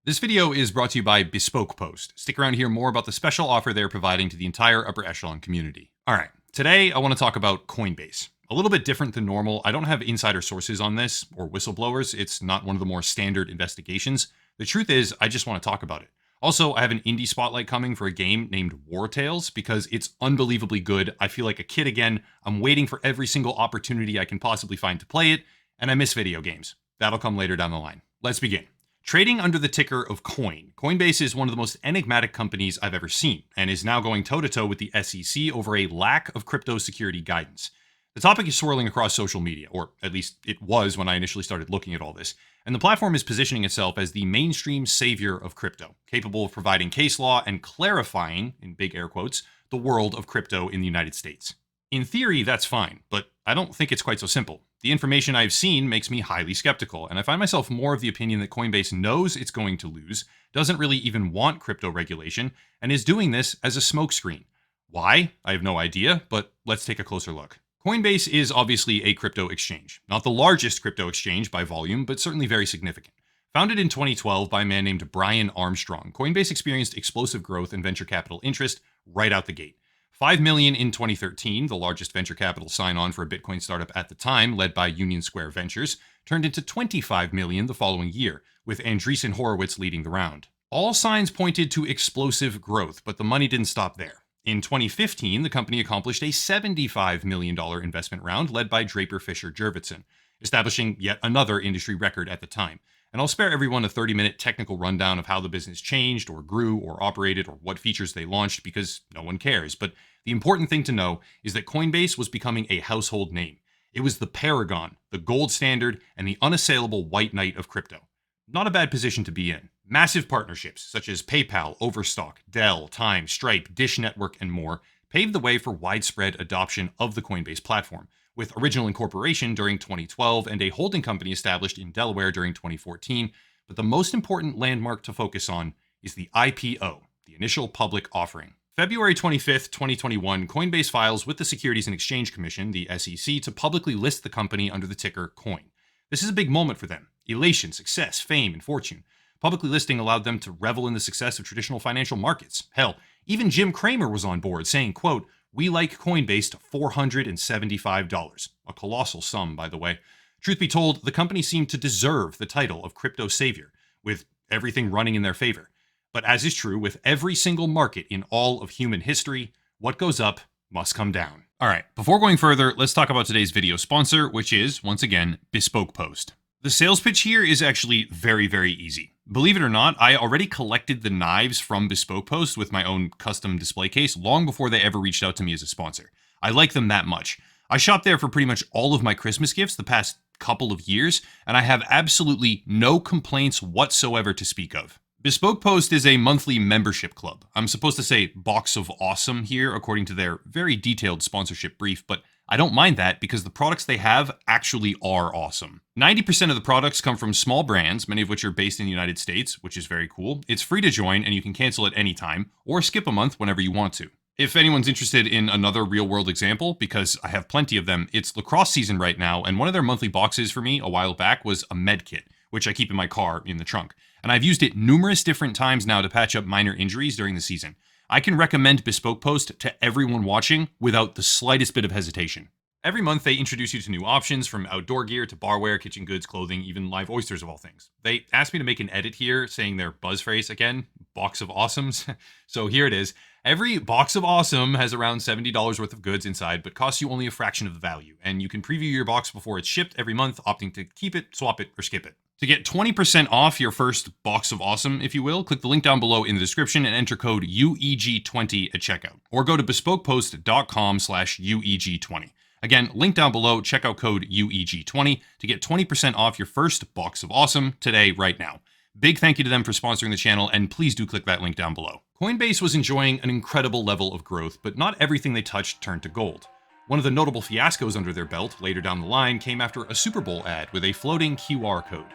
This video is brought to you by Bespoke Post. Stick around to hear more about the special offer they're providing to the entire upper echelon community. All right, today I want to talk about Coinbase. A little bit different than normal. I don't have insider sources on this or whistleblowers. It's not one of the more standard investigations. The truth is, I just want to talk about it. Also, I have an indie spotlight coming for a game named War Tales because it's unbelievably good. I feel like a kid again. I'm waiting for every single opportunity I can possibly find to play it, and I miss video games. That'll come later down the line. Let's begin. Trading under the ticker of Coin, Coinbase is one of the most enigmatic companies I've ever seen, and is now going toe-to-toe with the SEC over a lack of crypto security guidance. The topic is swirling across social media, or at least it was when I initially started looking at all this, and the platform is positioning itself as the mainstream savior of crypto, capable of providing case law and clarifying, in big air quotes, the world of crypto in the United States. In theory, that's fine, but I don't think it's quite so simple. The information I've seen makes me highly skeptical, and I find myself more of the opinion that Coinbase knows it's going to lose, doesn't really even want crypto regulation, and is doing this as a smokescreen. Why? I have no idea, but let's take a closer look. Coinbase is obviously a crypto exchange. Not the largest crypto exchange by volume, but certainly very significant. Founded in 2012 by a man named Brian Armstrong, Coinbase experienced explosive growth and venture capital interest right out the gate. $5 million in 2013, the largest venture capital sign-on for a Bitcoin startup at the time, led by Union Square Ventures, turned into $25 million the following year, with Andreessen Horowitz leading the round. All signs pointed to explosive growth, but the money didn't stop there. In 2015, the company accomplished a $75 million investment round led by Draper Fisher Jurvetson, establishing yet another industry record at the time. And I'll spare everyone a 30-minute technical rundown of how the business changed or grew or operated or what features they launched because no one cares. But the important thing to know is that Coinbase was becoming a household name. It was the paragon, the gold standard, and the unassailable white knight of crypto. Not a bad position to be in. Massive partnerships such as PayPal, Overstock, Dell, Time, Stripe, Dish Network, and more paved the way for widespread adoption of the Coinbase platform, with original incorporation during 2012 and a holding company established in Delaware during 2014. But the most important landmark to focus on is the IPO, the initial public offering. February 25th, 2021, Coinbase files with the Securities and Exchange Commission, the SEC, to publicly list the company under the ticker Coin. This is a big moment for them. Elation, success, fame, and fortune. Publicly listing allowed them to revel in the success of traditional financial markets. Hell, even Jim Cramer was on board, saying, quote, "We like Coinbase to $475. A colossal sum, by the way. Truth be told, the company seemed to deserve the title of crypto savior, with everything running in their favor. But as is true with every single market in all of human history, what goes up must come down. All right, before going further, let's talk about today's video sponsor, which is, once again, Bespoke Post. The sales pitch here is actually very, very easy. Believe it or not, I already collected the knives from Bespoke Post with my own custom display case long before they ever reached out to me as a sponsor. I like them that much. I shopped there for pretty much all of my Christmas gifts the past couple of years, and I have absolutely no complaints whatsoever to speak of. Bespoke Post is a monthly membership club. I'm supposed to say box of awesome here according to their very detailed sponsorship brief, but I don't mind that because the products they have actually are awesome. 90% of the products come from small brands, many of which are based in the United States, which is very cool. It's free to join and you can cancel at any time or skip a month whenever you want to. If anyone's interested in another real-world example, because I have plenty of them, it's lacrosse season right now, and one of their monthly boxes for me a while back was a med kit, which I keep in my car in the trunk. And I've used it numerous different times now to patch up minor injuries during the season. I can recommend Bespoke Post to everyone watching without the slightest bit of hesitation. Every month, they introduce you to new options from outdoor gear to barware, kitchen goods, clothing, even live oysters of all things. They asked me to make an edit here saying their buzz phrase again, box of awesomes. So here it is. Every box of awesome has around $70 worth of goods inside, but costs you only a fraction of the value. And you can preview your box before it's shipped every month, opting to keep it, swap it, or skip it. To get 20% off your first box of awesome, if you will, click the link down below in the description and enter code UEG20 at checkout. Or go to bespokepost.com/UEG20. Again, link down below, check out code UEG20 to get 20% off your first box of awesome today, right now. Big thank you to them for sponsoring the channel, and please do click that link down below. Coinbase was enjoying an incredible level of growth, but not everything they touched turned to gold. One of the notable fiascos under their belt later down the line came after a Super Bowl ad with a floating QR code.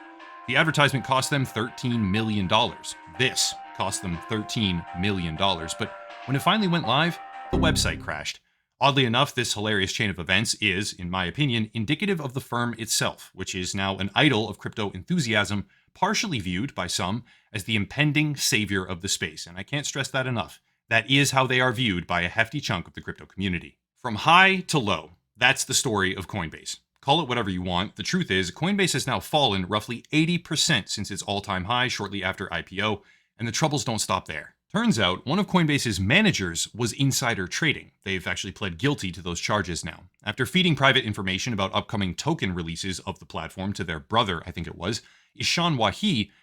The advertisement cost them $13 million. This cost them $13 million, but when it finally went live, the website crashed. Oddly enough, this hilarious chain of events is, in my opinion, indicative of the firm itself, which is now an idol of crypto enthusiasm, partially viewed by some as the impending savior of the space. And I can't stress that enough. That is how they are viewed by a hefty chunk of the crypto community. From high to low, that's the story of Coinbase. Call it whatever you want. The truth is, Coinbase has now fallen roughly 80% since its all-time high shortly after IPO, and the troubles don't stop there. Turns out, one of Coinbase's managers was insider trading. They've actually pled guilty to those charges now. After feeding private information about upcoming token releases of the platform to their brother, I think it was, Echelon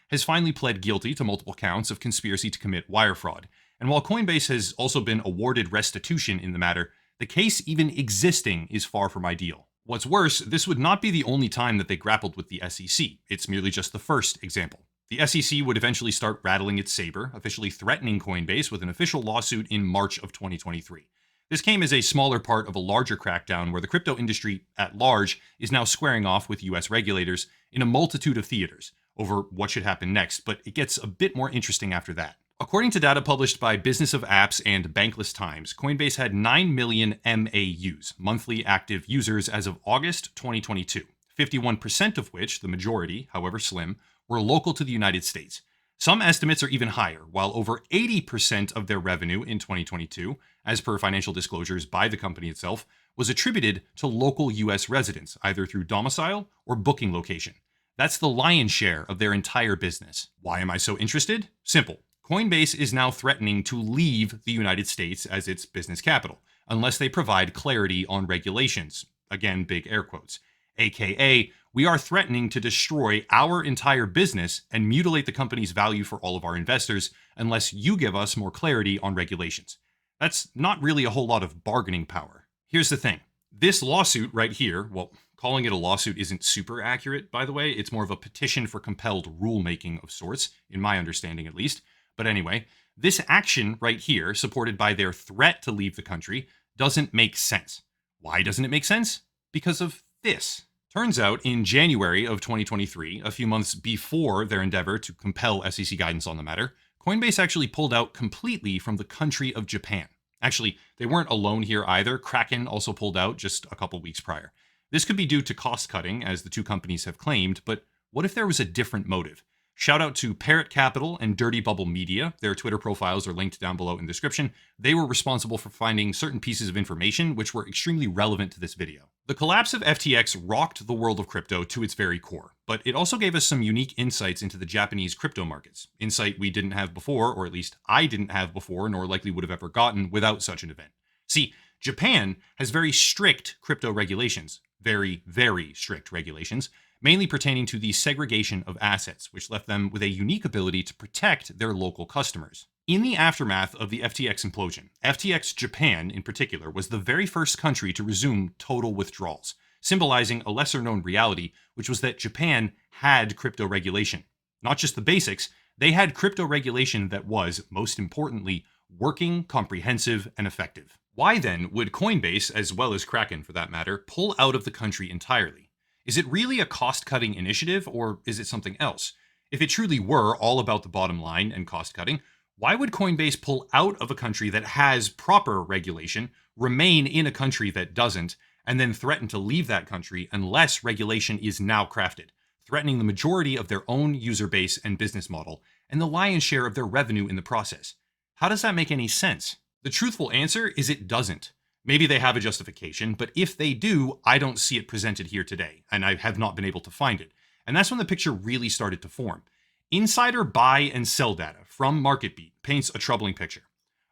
has finally pled guilty to multiple counts of conspiracy to commit wire fraud. And while Coinbase has also been awarded restitution in the matter, the case even existing is far from ideal. What's worse, this would not be the only time that they grappled with the SEC. It's merely just the first example. The SEC would eventually start rattling its saber, officially threatening Coinbase with an official lawsuit in March of 2023. This came as a smaller part of a larger crackdown where the crypto industry at large is now squaring off with US regulators in a multitude of theaters over what should happen next, but it gets a bit more interesting after that. According to data published by Business of Apps and Bankless Times, Coinbase had 9 million MAUs, monthly active users, as of August 2022, 51% of which, the majority, however slim, were local to the United States. Some estimates are even higher, while over 80% of their revenue in 2022, as per financial disclosures by the company itself, was attributed to local US residents, either through domicile or booking location. That's the lion's share of their entire business. Why am I so interested? Simple. Coinbase is now threatening to leave the United States as its business capital, unless they provide clarity on regulations. Again, big air quotes. AKA, we are threatening to destroy our entire business and mutilate the company's value for all of our investors unless you give us more clarity on regulations. That's not really a whole lot of bargaining power. Here's the thing. This lawsuit right here, well, calling it a lawsuit isn't super accurate, by the way. It's more of a petition for compelled rulemaking of sorts, in my understanding at least. But anyway, this action right here, supported by their threat to leave the country, doesn't make sense. Why doesn't it make sense? Because of this. Turns out, in January of 2023, a few months before their endeavor to compel SEC guidance on the matter, Coinbase actually pulled out completely from the country of Japan. Actually, they weren't alone here either. Kraken also pulled out just a couple weeks prior. This could be due to cost cutting, as the two companies have claimed, but what if there was a different motive? Shout out to Parrot Capital and Dirty Bubble Media. Their Twitter profiles are linked down below in the description. They were responsible for finding certain pieces of information which were extremely relevant to this video. The collapse of FTX rocked the world of crypto to its very core, but it also gave us some unique insights into the Japanese crypto markets. Insight we didn't have before, or at least I didn't have before, nor likely would have ever gotten without such an event. See, Japan has very strict crypto regulations. Very, very strict regulations, mainly pertaining to the segregation of assets, which left them with a unique ability to protect their local customers. In the aftermath of the FTX implosion, FTX Japan in particular was the very first country to resume total withdrawals, symbolizing a lesser-known reality, which was that Japan had crypto regulation. Not just the basics, they had crypto regulation that was, most importantly, working, comprehensive, and effective. Why then would Coinbase, as well as Kraken for that matter, pull out of the country entirely? Is it really a cost-cutting initiative, or is it something else? If it truly were all about the bottom line and cost-cutting, why would Coinbase pull out of a country that has proper regulation, remain in a country that doesn't, and then threaten to leave that country unless regulation is now crafted, threatening the majority of their own user base and business model, and the lion's share of their revenue in the process? How does that make any sense? The truthful answer is it doesn't. Maybe they have a justification, but if they do, I don't see it presented here today, and I have not been able to find it. And that's when the picture really started to form. Insider buy and sell data from MarketBeat paints a troubling picture.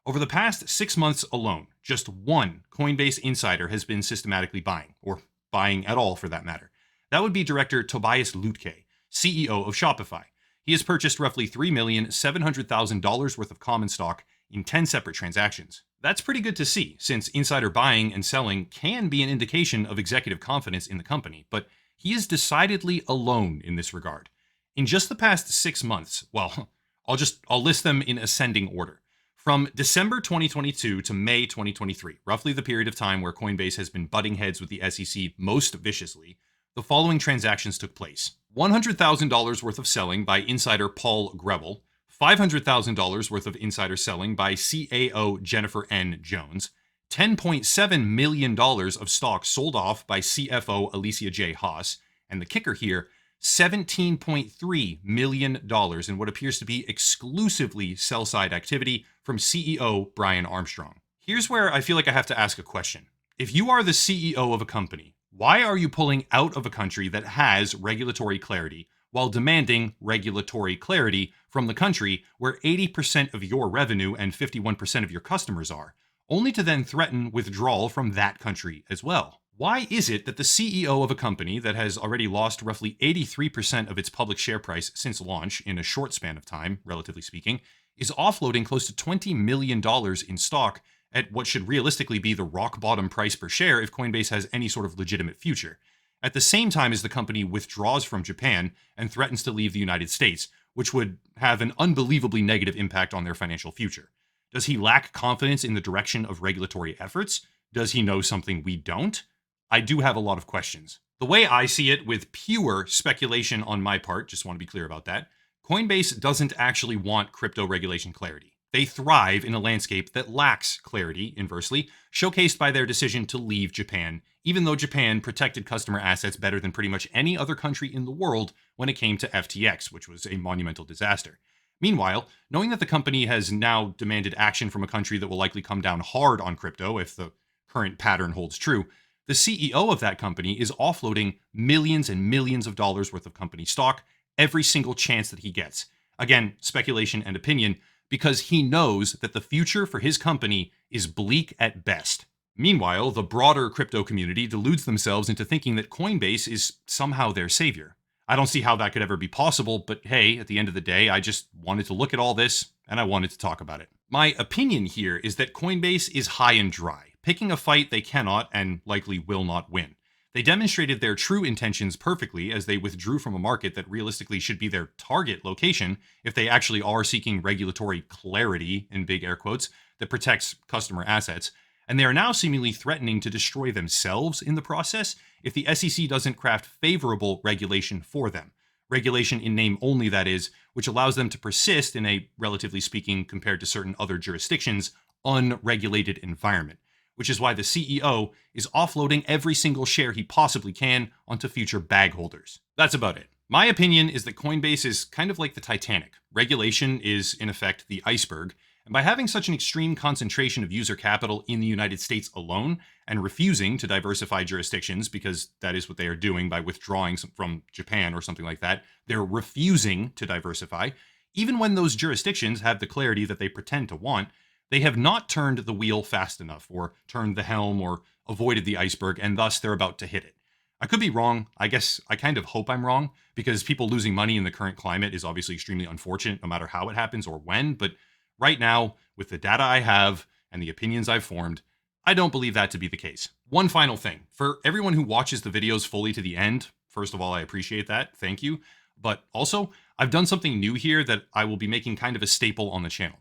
Over the past 6 months alone, just one Coinbase insider has been systematically buying, or buying at all for that matter. That would be director Tobias Lutke, CEO of Shopify. He has purchased roughly $3,700,000 worth of common stock in 10 separate transactions. That's pretty good to see, since insider buying and selling can be an indication of executive confidence in the company, but he is decidedly alone in this regard. In just the past 6 months, well, I'll list them in ascending order. From December 2022 to May 2023, roughly the period of time where Coinbase has been butting heads with the SEC most viciously, the following transactions took place. $100,000 worth of selling by insider Paul Grebel, $500,000 worth of insider selling by CAO Jennifer N. Jones, $10.7 million of stock sold off by CFO Alicia J. Haas, and the kicker here, $17.3 million in what appears to be exclusively sell-side activity from CEO Brian Armstrong. Here's where I feel like I have to ask a question. If you are the CEO of a company, why are you pulling out of a country that has regulatory clarity while demanding regulatory clarity from the country where 80% of your revenue and 51% of your customers are, only to then threaten withdrawal from that country as well? Why is it that the CEO of a company that has already lost roughly 83% of its public share price since launch in a short span of time, relatively speaking, is offloading close to $20 million in stock at what should realistically be the rock bottom price per share if Coinbase has any sort of legitimate future, at the same time as the company withdraws from Japan and threatens to leave the United States, which would have an unbelievably negative impact on their financial future? Does he lack confidence in the direction of regulatory efforts? Does he know something we don't? I do have a lot of questions. The way I see it, with pure speculation on my part, just want to be clear about that, Coinbase doesn't actually want crypto regulation clarity. They thrive in a landscape that lacks clarity, inversely, showcased by their decision to leave Japan, even though Japan protected customer assets better than pretty much any other country in the world when it came to FTX, which was a monumental disaster. Meanwhile, knowing that the company has now demanded action from a country that will likely come down hard on crypto if the current pattern holds true, the CEO of that company is offloading millions and millions of dollars worth of company stock every single chance that he gets. Again, speculation and opinion, because he knows that the future for his company is bleak at best. Meanwhile, the broader crypto community deludes themselves into thinking that Coinbase is somehow their savior. I don't see how that could ever be possible, but hey, at the end of the day, I just wanted to look at all this, and I wanted to talk about it. My opinion here is that Coinbase is high and dry, picking a fight they cannot and likely will not win. They demonstrated their true intentions perfectly as they withdrew from a market that realistically should be their target location if they actually are seeking regulatory clarity, in big air quotes, that protects customer assets. And they are now seemingly threatening to destroy themselves in the process if the SEC doesn't craft favorable regulation for them. Regulation in name only, that is, which allows them to persist in a, relatively speaking, compared to certain other jurisdictions, unregulated environment. Which is why the CEO is offloading every single share he possibly can onto future bag holders. That's about it. My opinion is that Coinbase is kind of like the Titanic. Regulation is, in effect, the iceberg, and by having such an extreme concentration of user capital in the United States alone, and refusing to diversify jurisdictions, because that is what they are doing by withdrawing from Japan or something like that, they're refusing to diversify, even when those jurisdictions have the clarity that they pretend to want, they have not turned the wheel fast enough, or turned the helm, or avoided the iceberg, and thus they're about to hit it. I could be wrong. I guess I kind of hope I'm wrong, because people losing money in the current climate is obviously extremely unfortunate no matter how it happens or when, but right now, with the data I have and the opinions I've formed, I don't believe that to be the case. One final thing. For everyone who watches the videos fully to the end, first of all, I appreciate that. Thank you. But also, I've done something new here that I will be making kind of a staple on the channel.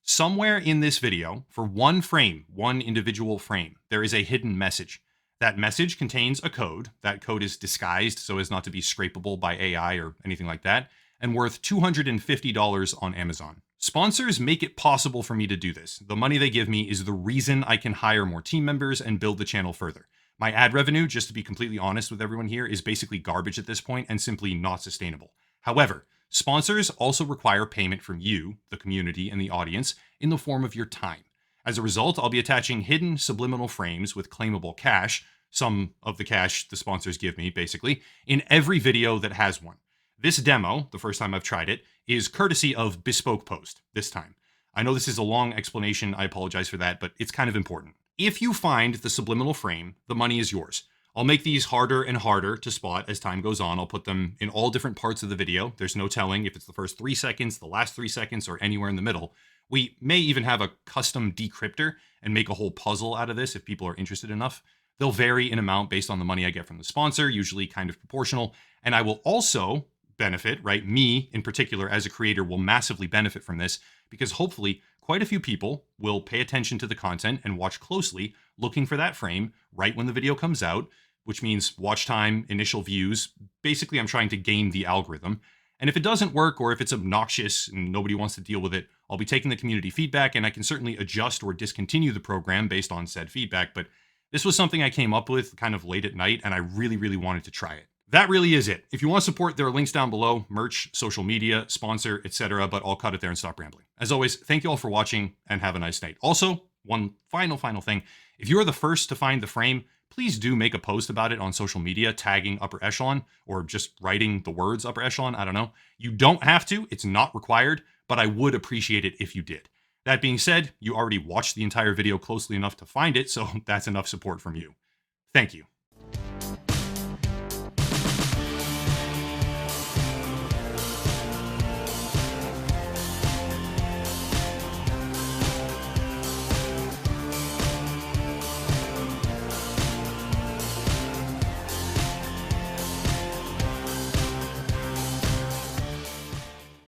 Somewhere in this video, for one frame, one individual frame, there is a hidden message. That message contains a code. That code is disguised so as not to be scrapable by AI or anything like that, and worth $250 on Amazon. Sponsors make it possible for me to do this. The money they give me is the reason I can hire more team members and build the channel further. My ad revenue, just to be completely honest with everyone here, is basically garbage at this point and simply not sustainable. However, sponsors also require payment from you, the community, and the audience in the form of your time. As a result, I'll be attaching hidden subliminal frames with claimable cash, some of the cash the sponsors give me, basically, in every video that has one. This demo, the first time I've tried it, is courtesy of Bespoke Post this time. I know this is a long explanation, I apologize for that, but it's kind of important. If you find the subliminal frame, the money is yours. I'll make these harder and harder to spot as time goes on. I'll put them in all different parts of the video. There's no telling if it's the first 3 seconds, the last 3 seconds, or anywhere in the middle. We may even have a custom decryptor and make a whole puzzle out of this if people are interested enough. They'll vary in amount based on the money I get from the sponsor, usually kind of proportional. And I will also benefit, right? Me in particular as a creator will massively benefit from this because hopefully quite a few people will pay attention to the content and watch closely, looking for that frame right when the video comes out, which means watch time, initial views. Basically, I'm trying to game the algorithm. And if it doesn't work, or if it's obnoxious and nobody wants to deal with it, I'll be taking the community feedback, and I can certainly adjust or discontinue the program based on said feedback. But this was something I came up with kind of late at night, and I really, really wanted to try it. That really is it. If you want to support, there are links down below: merch, social media, sponsor, etc. But I'll cut it there and stop rambling. As always, thank you all for watching, and have a nice night. Also, one final thing. If you are the first to find the frame, please do make a post about it on social media, tagging Upper Echelon, or just writing the words Upper Echelon. I don't know. You don't have to. It's not required, but I would appreciate it if you did. That being said, you already watched the entire video closely enough to find it, so that's enough support from you. Thank you.